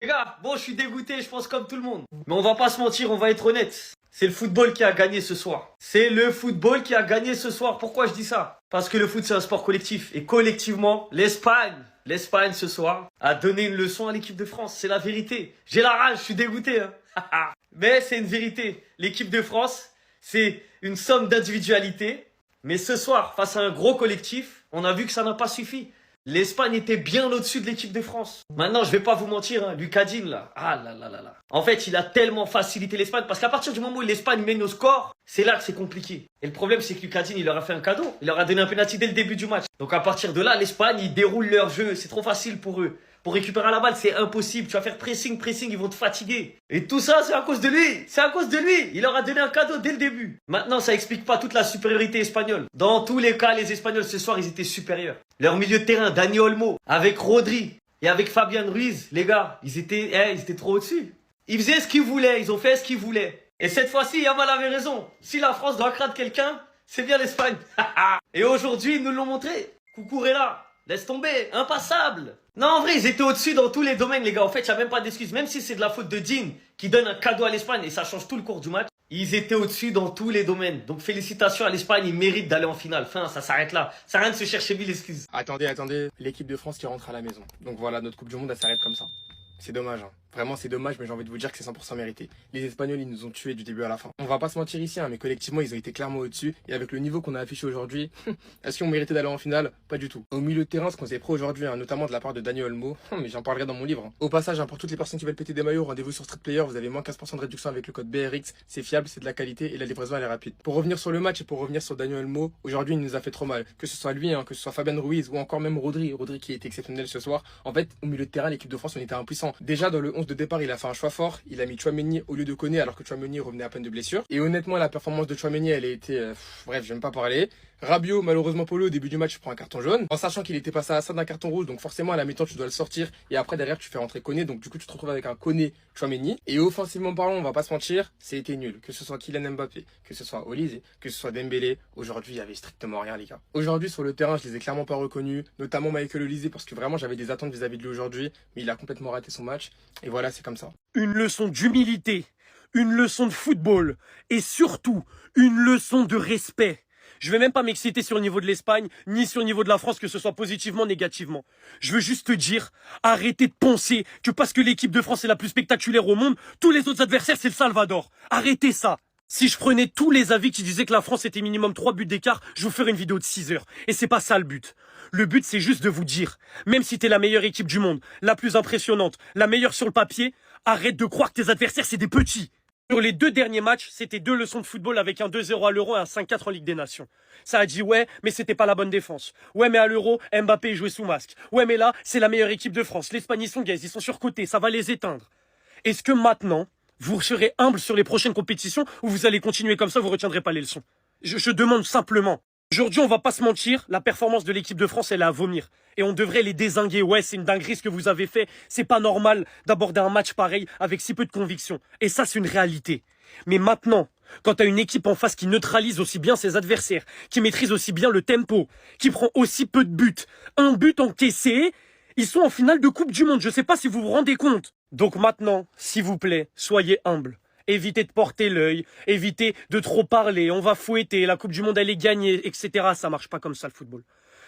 Les gars, bon, je suis dégoûté, je pense comme tout le monde. Mais on va pas se mentir, on va être honnête. C'est le football qui a gagné ce soir. C'est le football qui a gagné ce soir. Pourquoi je dis ça? Parce que le foot, c'est un sport collectif. Et collectivement, l'Espagne ce soir, a donné une leçon à l'équipe de France. C'est la vérité. J'ai la rage, je suis dégoûté. Hein. Mais c'est une vérité. L'équipe de France, c'est une somme d'individualité. Mais ce soir, face à un gros collectif, on a vu que ça n'a pas suffi. L'Espagne était bien au-dessus de l'équipe de France. Maintenant, je vais pas vous mentir, hein, Lucas Digne, là. Ah là là là là. En fait, il a tellement facilité l'Espagne parce qu'à partir du moment où l'Espagne mène au score, c'est là que c'est compliqué. Et le problème, c'est que Lucas Digne, il leur a fait un cadeau. Il leur a donné un penalty dès le début du match. Donc à partir de là, l'Espagne, ils déroulent leur jeu. C'est trop facile pour eux. Pour récupérer la balle, c'est impossible. Tu vas faire pressing, ils vont te fatiguer. Et tout ça, c'est à cause de lui. C'est à cause de lui. Il leur a donné un cadeau dès le début. Maintenant, ça explique pas toute la supériorité espagnole. Dans tous les cas, les Espagnols, ce soir, ils étaient supérieurs. Leur milieu de terrain, Dani Olmo, avec Rodri et avec Fabian Ruiz, les gars, ils étaient trop au-dessus. Ils faisaient ce qu'ils voulaient. Ils ont fait ce qu'ils voulaient. Et cette fois-ci, Yamal avait raison. Si la France doit craindre quelqu'un, c'est bien l'Espagne. Et aujourd'hui, ils nous l'ont montré. Cucurella, laisse tomber, impassable. Non, en vrai, ils étaient au-dessus dans tous les domaines, les gars. En fait, il n'y a même pas d'excuse. Même si c'est de la faute de Digne qui donne un cadeau à l'Espagne et ça change tout le cours du match, ils étaient au-dessus dans tous les domaines. Donc, félicitations à l'Espagne. Ils méritent d'aller en finale. Fin, ça s'arrête là. Ça sert à rien de se chercher mille excuses. Attendez. L'équipe de France qui rentre à la maison. Donc voilà, notre Coupe du Monde, elle s'arrête comme ça. C'est dommage, hein. Vraiment c'est dommage, mais j'ai envie de vous dire que c'est 100% mérité. Les Espagnols, ils nous ont tués du début à la fin. On va pas se mentir ici, hein, mais collectivement, ils ont été clairement au-dessus. Et avec le niveau qu'on a affiché aujourd'hui, est-ce qu'on méritait d'aller en finale? Pas du tout. Au milieu de terrain, ce qu'on s'est pris aujourd'hui, hein, notamment de la part de Dani Olmo, mais j'en parlerai dans mon livre. Hein. Au passage, hein, pour toutes les personnes qui veulent péter des maillots, rendez-vous sur Street Player, vous avez moins 15% de réduction avec le code BRX. C'est fiable, c'est de la qualité et la livraison elle est rapide. Pour revenir sur le match et pour revenir sur Dani Olmo, aujourd'hui il nous a fait trop mal. Que ce soit lui, hein, que ce soit Fabian Ruiz ou encore même Rodri qui était exceptionnel ce soir. En fait, au milieu de terrain, l'équipe de France, on était impuissant. Déjà dans le 11 de départ, il a fait un choix fort. Il a mis Tchouaméni au lieu de Koné alors que Tchouaméni revenait à peine de blessure. Et honnêtement, la performance de Tchouaméni, elle a été... bref, j'aime pas parler. Rabiot, malheureusement pour lui, au début du match, prend un carton jaune. En sachant qu'il était passé à ça d'un carton rouge, donc forcément à la mi-temps, tu dois le sortir. Et après, derrière, tu fais rentrer Koné. Donc du coup, tu te retrouves avec un Koné Tchouaméni. Et offensivement parlant, on va pas se mentir, c'était nul. Que ce soit Kylian Mbappé, que ce soit Olise, que ce soit Dembélé. Aujourd'hui, il y avait strictement rien, les gars. Aujourd'hui, sur le terrain, je les ai clairement pas reconnus. Notamment Michael Olise, parce que vraiment, j'avais des attentes vis-à-vis de lui aujourd'hui. Mais il a complètement raté son match. Et voilà, c'est comme ça. Une leçon d'humilité, une leçon de football et surtout une leçon de respect. Je vais même pas m'exciter sur le niveau de l'Espagne, ni sur le niveau de la France, que ce soit positivement ou négativement. Je veux juste te dire, arrêtez de penser que parce que l'équipe de France est la plus spectaculaire au monde, tous les autres adversaires c'est le Salvador. Arrêtez ça. Si je prenais tous les avis qui disaient que la France était minimum 3 buts d'écart, je vous ferais une vidéo de 6 heures. Et c'est pas ça le but. Le but c'est juste de vous dire, même si t'es la meilleure équipe du monde, la plus impressionnante, la meilleure sur le papier, arrête de croire que tes adversaires c'est des petits. Sur les 2 derniers matchs, c'était 2 leçons de football avec un 2-0 à l'Euro et un 5-4 en Ligue des Nations. Ça a dit ouais, mais c'était pas la bonne défense. Ouais, mais à l'Euro, Mbappé jouait sous masque. Ouais, mais là, c'est la meilleure équipe de France. L'Espagne, ils sont gays, ils sont surcotés, ça va les éteindre. Est-ce que maintenant, vous serez humble sur les prochaines compétitions ou vous allez continuer comme ça, vous retiendrez pas les leçons? Je demande simplement. Aujourd'hui, on va pas se mentir, la performance de l'équipe de France, elle est à vomir. Et on devrait les dézinguer. Ouais, c'est une dinguerie ce que vous avez fait. C'est pas normal d'aborder un match pareil avec si peu de conviction. Et ça, c'est une réalité. Mais maintenant, quand t'as une équipe en face qui neutralise aussi bien ses adversaires, qui maîtrise aussi bien le tempo, qui prend aussi peu de buts, un but encaissé, ils sont en finale de Coupe du Monde. Je sais pas si vous vous rendez compte. Donc maintenant, s'il vous plaît, soyez humbles. Évitez de porter l'œil, évitez de trop parler, on va fouetter, la Coupe du Monde elle est gagnée, etc. Ça marche pas comme ça le football.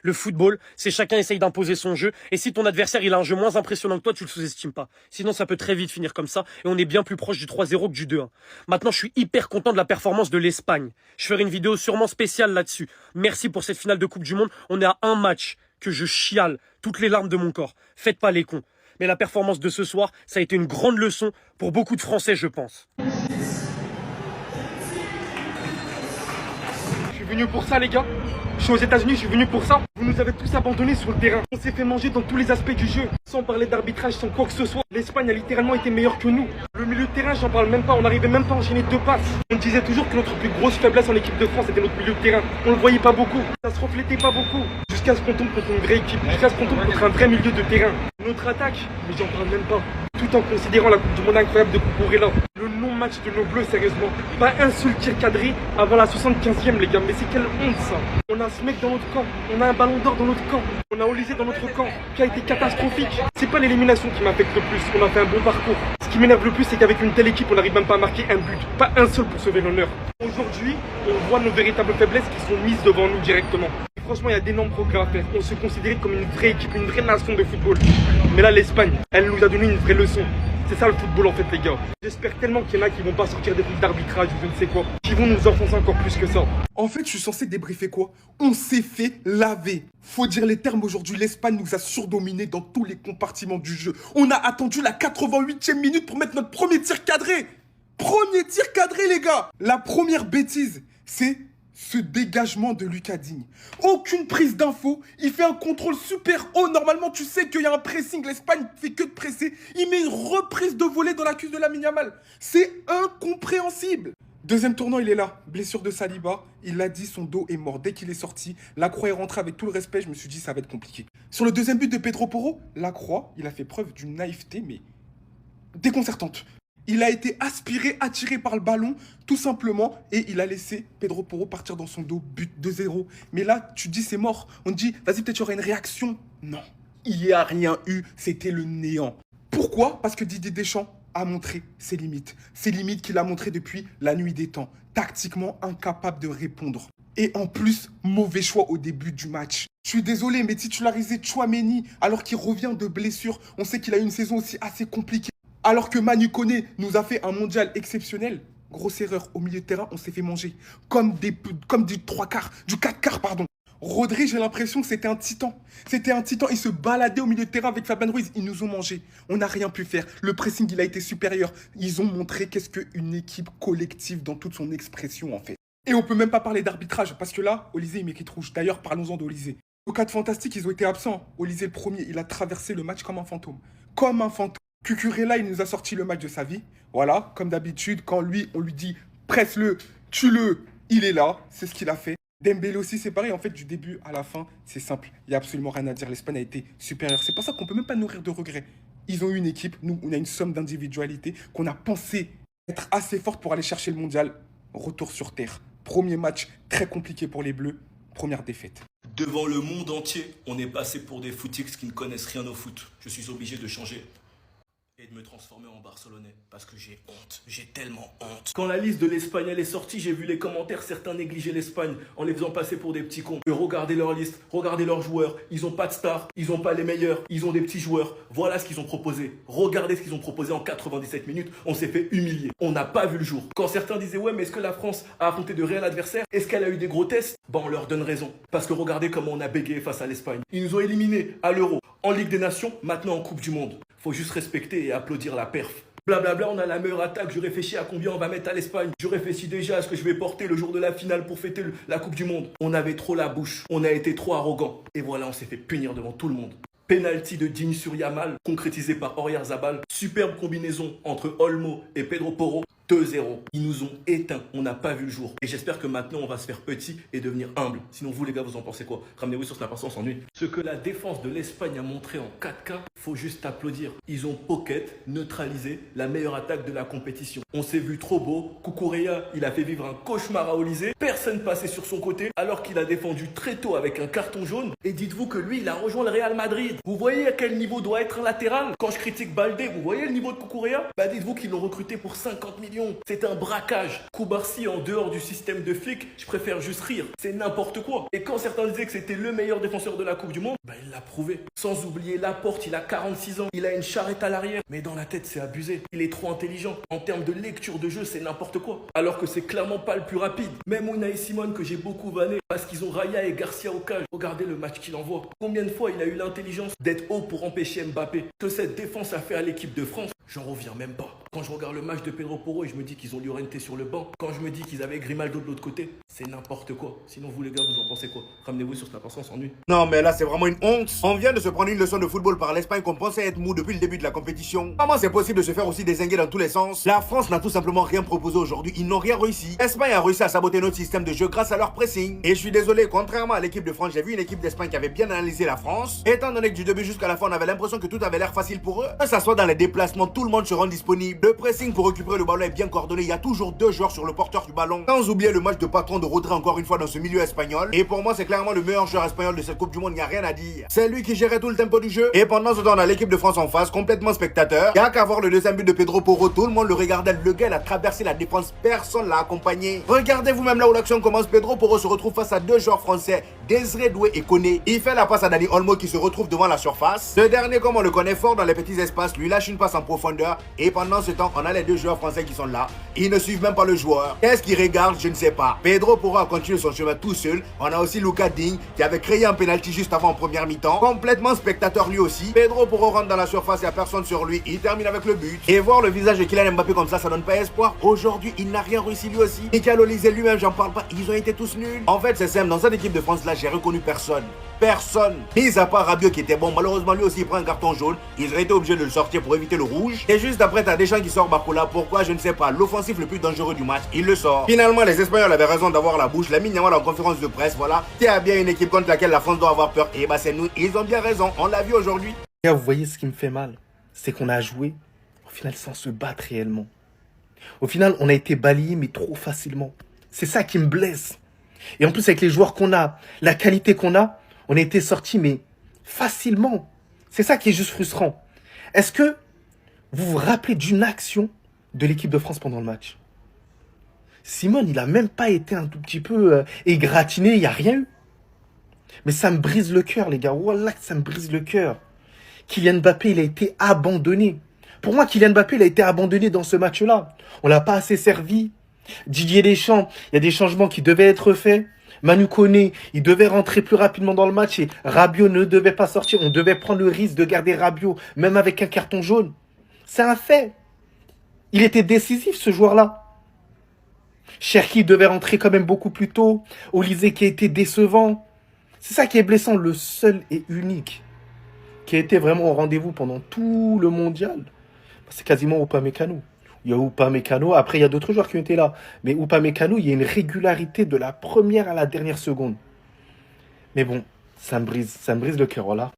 Le football, c'est chacun essaye d'imposer son jeu, et si ton adversaire il a un jeu moins impressionnant que toi, tu le sous-estimes pas. Sinon ça peut très vite finir comme ça, et on est bien plus proche du 3-0 que du 2-1. Maintenant je suis hyper content de la performance de l'Espagne. Je ferai une vidéo sûrement spéciale là-dessus. Merci pour cette finale de Coupe du Monde, on est à un match que je chiale toutes les larmes de mon corps. Faites pas les cons. Mais la performance de ce soir, ça a été une grande leçon pour beaucoup de Français, je pense. Je suis venu pour ça, les gars. Je suis aux États-Unis, je suis venu pour ça. Vous nous avez tous abandonnés sur le terrain. On s'est fait manger dans tous les aspects du jeu. Sans parler d'arbitrage, sans quoi que ce soit. L'Espagne a littéralement été meilleure que nous. Le milieu de terrain, j'en parle même pas. On n'arrivait même pas à enchaîner 2 passes. On disait toujours que notre plus grosse faiblesse en équipe de France était notre milieu de terrain. On le voyait pas beaucoup. Ça se reflétait pas beaucoup. Jusqu'à ce qu'on tombe contre une vraie équipe. Jusqu'à ce qu'on tombe contre un vrai milieu de terrain. Notre attaque, mais j'en parle même pas. Tout en considérant la Coupe du Monde incroyable de Cucurella. Le nom match de nos bleus, sérieusement. Pas un seul tir cadré avant la 75e, les gars. Mais c'est quelle honte, ça. On a ce mec dans notre camp. On a un ballon d'or dans notre camp. On a Olysée dans notre camp, qui a été catastrophique. C'est pas l'élimination qui m'affecte le plus. On a fait un bon parcours. Ce qui m'énerve le plus, c'est qu'avec une telle équipe, on n'arrive même pas à marquer un but. Pas un seul pour sauver l'honneur. Aujourd'hui, on voit nos véritables faiblesses qui sont mises devant nous directement. Et franchement, il y a d'énormes progrès à faire. On se considérait comme une vraie équipe, une vraie nation de football. Mais là, l'Espagne, elle nous a donné une vraie leçon. C'est ça le football en fait, les gars. J'espère tellement qu'il y en a qui vont pas sortir des trucs d'arbitrage ou je ne sais quoi, qui vont nous enfoncer encore plus que ça. En fait, je suis censé débriefer quoi? On s'est fait laver. Faut dire les termes aujourd'hui, l'Espagne nous a surdominés dans tous les compartiments du jeu. On a attendu la 88e minute pour mettre notre premier tir cadré. Premier tir cadré, les gars. La première bêtise, c'est ce dégagement de Lucas Digne. Aucune prise d'info. Il fait un contrôle super haut. Normalement, tu sais qu'il y a un pressing. L'Espagne fait que de presser. Il met une reprise de volée dans la cuisse de Lamine Yamal. C'est incompréhensible. Deuxième tournant, il est là. Blessure de Saliba. Il l'a dit, son dos est mort. Dès qu'il est sorti, Lacroix est rentré avec tout le respect. Je me suis dit, ça va être compliqué. Sur le deuxième but de Pedro Porro, Lacroix, il a fait preuve d'une naïveté, mais déconcertante. Il a été aspiré, attiré par le ballon, tout simplement, et il a laissé Pedro Porro partir dans son dos, but 2-0. Mais là, tu dis c'est mort. On te dit, vas-y, peut-être il y aura une réaction. Non, il n'y a rien eu, c'était le néant. Pourquoi? Parce que Didier Deschamps a montré ses limites. Ses limites qu'il a montrées depuis la nuit des temps. Tactiquement incapable de répondre. Et en plus, mauvais choix au début du match. Je suis désolé, mais titulariser Tchouaméni alors qu'il revient de blessure, on sait qu'il a une saison aussi assez compliquée. Alors que Manu Koné nous a fait un mondial exceptionnel, grosse erreur au milieu de terrain, on s'est fait manger. Comme du 3 quarts, du 4 quarts, pardon. Rodri, j'ai l'impression que c'était un titan. C'était un titan, il se baladait au milieu de terrain avec Fabian Ruiz. Ils nous ont mangé. On n'a rien pu faire. Le pressing, il a été supérieur. Ils ont montré qu'est-ce qu'une équipe collective dans toute son expression, en fait. Et on peut même pas parler d'arbitrage, parce que là, Olysée, il mérite rouge. D'ailleurs, parlons-en d'Olysée. Au cas de fantastique, ils ont été absents. Olysée, le premier, il a traversé le match comme un fantôme. Comme un fantôme. Cucurella, il nous a sorti le match de sa vie. Voilà, comme d'habitude, quand lui, on lui dit presse-le, tue-le, il est là. C'est ce qu'il a fait. Dembélé aussi, c'est pareil. En fait, du début à la fin, c'est simple. Il n'y a absolument rien à dire. L'Espagne a été supérieure. C'est pour ça qu'on ne peut même pas nourrir de regrets. Ils ont eu une équipe. Nous, on a une somme d'individualité qu'on a pensé être assez forte pour aller chercher le mondial. Retour sur terre. Premier match très compliqué pour les Bleus. Première défaite. Devant le monde entier, on est passé pour des footix qui ne connaissent rien au foot. Je suis obligé de changer et de me transformer en Barcelonais parce que j'ai honte, j'ai tellement honte. Quand la liste de l'Espagne elle est sortie, j'ai vu les commentaires, certains négligeaient l'Espagne en les faisant passer pour des petits cons. Regardez leur liste, regardez leurs joueurs, ils ont pas de stars, ils ont pas les meilleurs, ils ont des petits joueurs. Voilà ce qu'ils ont proposé. Regardez ce qu'ils ont proposé en 97 minutes, on s'est fait humilier. On n'a pas vu le jour. Quand certains disaient ouais mais est-ce que la France a affronté de réels adversaires? Est-ce qu'elle a eu des gros tests? On leur donne raison. Parce que regardez comment on a bégayé face à l'Espagne. Ils nous ont éliminés à l'Euro, en Ligue des Nations, maintenant en Coupe du Monde. Faut juste respecter et applaudir la perf. Blablabla, on a la meilleure attaque, je réfléchis à combien on va mettre à l'Espagne. Je réfléchis déjà à ce que je vais porter le jour de la finale pour fêter la Coupe du Monde. On avait trop la bouche, on a été trop arrogant. Et voilà, on s'est fait punir devant tout le monde. Penalty de Digne sur Yamal, concrétisé par Oyarzabal. Superbe combinaison entre Olmo et Pedro Porro. 2-0. Ils nous ont éteints. On n'a pas vu le jour. Et j'espère que maintenant, on va se faire petit et devenir humble. Sinon, vous, les gars, vous en pensez quoi? Ramenez-vous sur Snap, on s'ennuie. Ce que la défense de l'Espagne a montré en 4K, faut juste applaudir. Ils ont pocket, neutralisé la meilleure attaque de la compétition. On s'est vu trop beau. Cucurella, il a fait vivre un cauchemar à Olysée. Personne passait sur son côté alors qu'il a défendu très tôt avec un carton jaune. Et dites-vous que lui, il a rejoint le Real Madrid. Vous voyez à quel niveau doit être un latéral? Quand je critique Baldé, vous voyez le niveau de Cucurella? Bah dites-vous qu'ils l'ont recruté pour 50 millions. C'est un braquage. Koubarsi, en dehors du système de flic, je préfère juste rire. C'est n'importe quoi. Et quand certains disaient que c'était le meilleur défenseur de la Coupe du Monde, bah il l'a prouvé. Sans oublier Laporte, il a 46 ans. Il a une charrette à l'arrière. Mais dans la tête, c'est abusé. Il est trop intelligent. En termes de lecture de jeu, c'est n'importe quoi. Alors que c'est clairement pas le plus rapide. Même Unai Simon, que j'ai beaucoup vanné, parce qu'ils ont Raya et Garcia au cage. Regardez le match qu'il envoie. Combien de fois il a eu l'intelligence d'être haut pour empêcher Mbappé? Que cette défense a fait à l'équipe de France, j'en reviens même pas. Quand je regarde le match de Pedro Porro et je me dis qu'ils ont Llorente sur le banc, quand je me dis qu'ils avaient Grimaldo de l'autre côté, c'est n'importe quoi. Sinon vous les gars, vous en pensez quoi? Ramenez-vous sur Snap, on s'ennuie. Non mais là c'est vraiment une honte. On vient de se prendre une leçon de football par l'Espagne qu'on pensait être mou depuis le début de la compétition. Comment c'est possible de se faire aussi dézinguer dans tous les sens? La France n'a tout simplement rien proposé aujourd'hui, ils n'ont rien réussi. L'Espagne a réussi à saboter notre système de jeu grâce à leur pressing. Et je suis désolé, contrairement à l'équipe de France, j'ai vu une équipe d'Espagne qui avait bien analysé la France. Étant donné que du début jusqu'à la fin on avait l'impression que tout avait l'air facile pour eux, que ça soit dans les déplacements, tout le monde se rend disponible. Le pressing pour récupérer le ballon est bien coordonné. Il y a toujours 2 joueurs sur le porteur du ballon. Sans oublier le match de patron de Rodri encore une fois dans ce milieu espagnol. Et pour moi, c'est clairement le meilleur joueur espagnol de cette Coupe du Monde. Il n'y a rien à dire. C'est lui qui gérait tout le tempo du jeu. Et pendant ce temps, on a l'équipe de France en face, complètement spectateur. Il n'y a qu'à voir le deuxième but de Pedro Porro. Tout le monde le regardait. Le gars, il a traversé la défense. Personne l'a accompagné. Regardez vous-même là où l'action commence. Pedro Porro se retrouve face à 2 joueurs français, Désiré Doué et Koné. Il fait la passe à Dani Olmo qui se retrouve devant la surface. Ce dernier, comme on le connaît fort dans les petits espaces, lui lâche une passe en profondeur. Et pendant ce temps, on a les 2 joueurs français qui sont là. Ils ne suivent même pas le joueur. Qu'est-ce qu'ils regardent? Je ne sais pas. Pedro pourra continuer son chemin tout seul. On a aussi Lucas Digne qui avait créé un penalty juste avant en première mi-temps. Complètement spectateur lui aussi. Pedro Porro rentre dans la surface, il n'y a personne sur lui. Il termine avec le but. Et voir le visage de Kylian Mbappé comme ça donne pas espoir. Aujourd'hui, il n'a rien réussi lui aussi. Michael Olise lui-même, j'en parle pas. Ils ont été tous nuls. En fait, c'est simple. Dans cette équipe de France là, j'ai reconnu personne. Personne. Mis à part Rabiot qui était bon. Malheureusement, lui aussi, il prend un carton jaune. Ils ont été obligés de le sortir pour éviter le rouge. Et juste après, t'as Deschamps qui sort Barcola. Pourquoi? Je ne sais pas. L'offensif le plus dangereux du match, il le sort. Finalement, les Espagnols avaient raison d'avoir la bouche. Lamine Yamal en conférence de presse, voilà. S'il y a bien une équipe contre laquelle la France doit avoir peur, et bah c'est nous. Ils ont bien raison. On l'a vu aujourd'hui. Vous voyez ce qui me fait mal, c'est qu'on a joué, au final, sans se battre réellement. Au final, on a été balayé, mais trop facilement. C'est ça qui me blesse. Et en plus, avec les joueurs qu'on a, la qualité qu'on a, on a été sortis, mais facilement. C'est ça qui est juste frustrant. Est-ce que vous vous rappelez d'une action de l'équipe de France pendant le match? Simone, il a même pas été un tout petit peu égratigné, il n'y a rien eu. Mais ça me brise le cœur, les gars. Wallah, ça me brise le cœur. Kylian Mbappé, il a été abandonné. Pour moi, Kylian Mbappé, il a été abandonné dans ce match-là. On l'a pas assez servi. Didier Deschamps, il y a des changements qui devaient être faits. Manu Koné, il devait rentrer plus rapidement dans le match et Rabiot ne devait pas sortir. On devait prendre le risque de garder Rabiot, même avec un carton jaune. C'est un fait. Il était décisif, ce joueur-là. Cherki devait rentrer quand même beaucoup plus tôt. Olise qui a été décevant. C'est ça qui est blessant. Le seul et unique qui a été vraiment au rendez-vous pendant tout le mondial, c'est quasiment Upamecano. Il y a Upamecano, après il y a d'autres joueurs qui ont été là. Mais Upamecano, il y a une régularité de la première à la dernière seconde. Mais bon, ça me brise le cœur, voilà.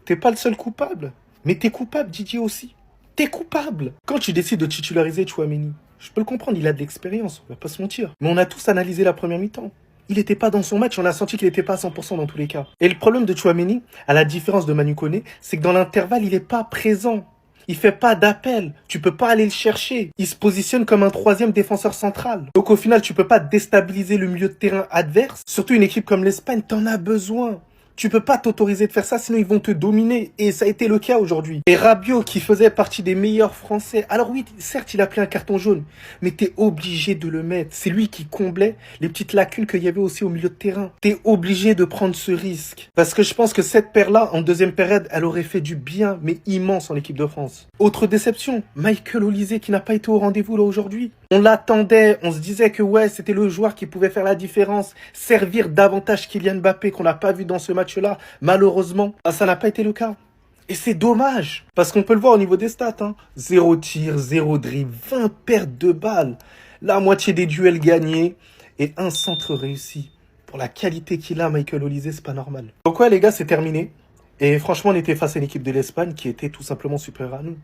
T'es pas le seul coupable, mais t'es coupable, Didier aussi. T'es coupable. Quand tu décides de titulariser Tchouaméni, je peux le comprendre, il a de l'expérience, on va pas se mentir. Mais on a tous analysé la première mi-temps. Il n'était pas dans son match, on a senti qu'il n'était pas à 100% dans tous les cas. Et le problème de Tchouaméni, à la différence de Manu Koné, c'est que dans l'intervalle, il n'est pas présent. Il fait pas d'appel. Tu peux pas aller le chercher. Il se positionne comme un 3e défenseur central. Donc au final, tu peux pas déstabiliser le milieu de terrain adverse. Surtout une équipe comme l'Espagne, t'en as besoin. Tu peux pas t'autoriser de faire ça, sinon ils vont te dominer. Et ça a été le cas aujourd'hui. Et Rabiot, qui faisait partie des meilleurs Français. Alors oui, certes, il a pris un carton jaune. Mais t'es obligé de le mettre. C'est lui qui comblait les petites lacunes qu'il y avait aussi au milieu de terrain. T'es obligé de prendre ce risque. Parce que je pense que cette paire-là, en deuxième période, elle aurait fait du bien, mais immense en équipe de France. Autre déception, Michael Olise qui n'a pas été au rendez-vous là aujourd'hui. On l'attendait, on se disait que ouais, c'était le joueur qui pouvait faire la différence, servir davantage Kylian Mbappé qu'on n'a pas vu dans ce match-là. Malheureusement, ça n'a pas été le cas. Et c'est dommage, parce qu'on peut le voir au niveau des stats. 0 tir, 0 dribble, 20 pertes de balles, la moitié des duels gagnés et un centre réussi. Pour la qualité qu'il a, Michael Olise, c'est pas normal. Donc ouais les gars, c'est terminé. Et franchement, on était face à une équipe de l'Espagne qui était tout simplement supérieure à nous.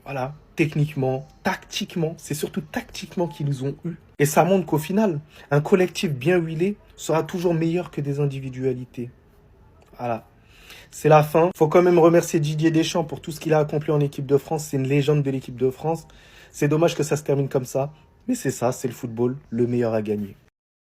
Voilà, techniquement, tactiquement, c'est surtout tactiquement qu'ils nous ont eu. Et ça montre qu'au final, un collectif bien huilé sera toujours meilleur que des individualités. Voilà, c'est la fin. Faut quand même remercier Didier Deschamps pour tout ce qu'il a accompli en équipe de France. C'est une légende de l'équipe de France. C'est dommage que ça se termine comme ça. Mais c'est ça, c'est le football, le meilleur à gagner.